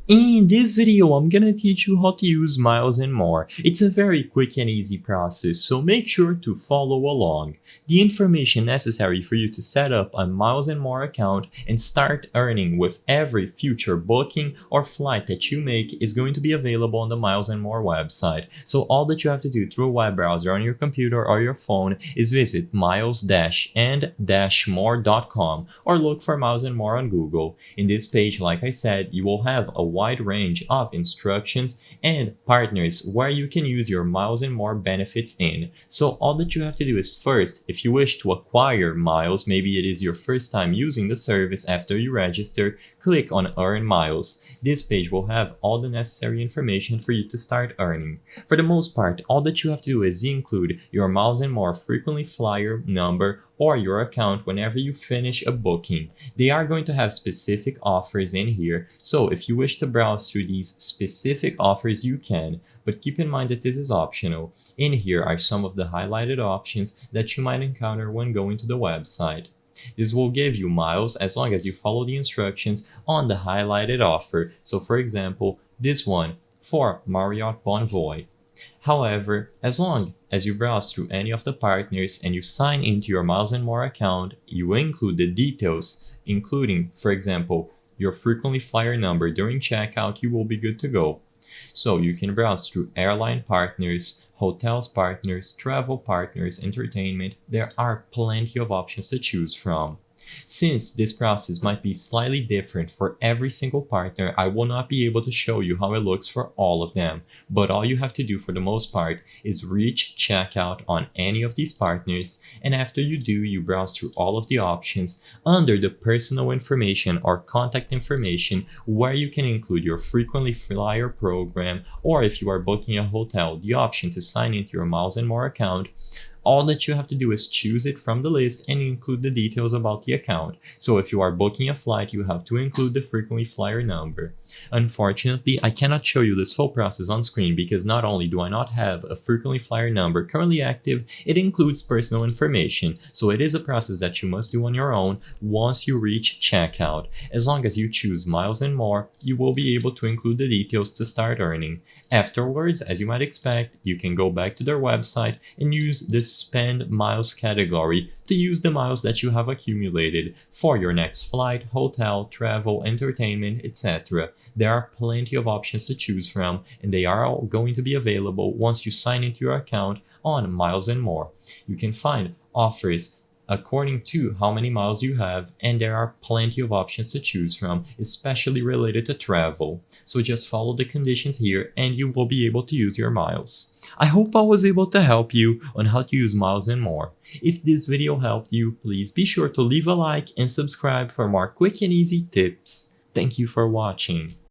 In this video, I'm gonna teach you how to use Miles and More. It's a very quick and easy process, so make sure to follow along. The information necessary for you to set up a Miles and More account and start earning with every future booking or flight that you make is going to be available on the Miles and More website. So all that you have to do through a web browser on your computer or your phone is visit miles-and-more.com or look for Miles and More on Google. In this page, like I said, you will have a wide range of instructions and partners where you can use your Miles and More benefits in. So all that you have to do is first, if you wish to acquire miles, maybe it is your first time using the service after you register, click on Earn Miles. This page will have all the necessary information for you to start earning. For the most part, all that you have to do is include your Miles and More frequently flyer number or your account whenever you finish a booking. They are going to have specific offers in here, so if you wish to browse through these specific offers you can, but keep in mind that this is optional. In here are some of the highlighted options that you might encounter when going to the website. This will give you miles as long as you follow the instructions on the highlighted offer. So for example, this one for Marriott Bonvoy. However, as long as you browse through any of the partners and you sign into your Miles and More account, you will include the details, including, for example, your frequently flyer number during checkout, you will be good to go. So you can browse through airline partners, hotels partners, travel partners, entertainment. There are plenty of options to choose from. Since this process might be slightly different for every single partner, I will not be able to show you how it looks for all of them, but all you have to do for the most part is reach checkout on any of these partners, and after you do, you browse through all of the options under the personal information or contact information where you can include your frequently flyer program, or if you are booking a hotel, the option to sign into your Miles and More account. All that you have to do is choose it from the list and include the details about the account. So if you are booking a flight, you have to include the frequently flyer number. Unfortunately, I cannot show you this full process on screen because not only do I not have a frequently flyer number currently active, it includes personal information. So it is a process that you must do on your own once you reach checkout. As long as you choose Miles and More, you will be able to include the details to start earning. Afterwards, as you might expect, you can go back to their website and use the Spend Miles category to use the miles that you have accumulated for your next flight, hotel, travel, entertainment, etc. There are plenty of options to choose from, and they are all going to be available once you sign into your account on Miles and More. You can find offers according to how many miles you have, and there are plenty of options to choose from, especially related to travel. So just follow the conditions here and you will be able to use your miles. I hope I was able to help you on how to use Miles and More. If this video helped you, please be sure to leave a like and subscribe for more quick and easy tips. Thank you for watching.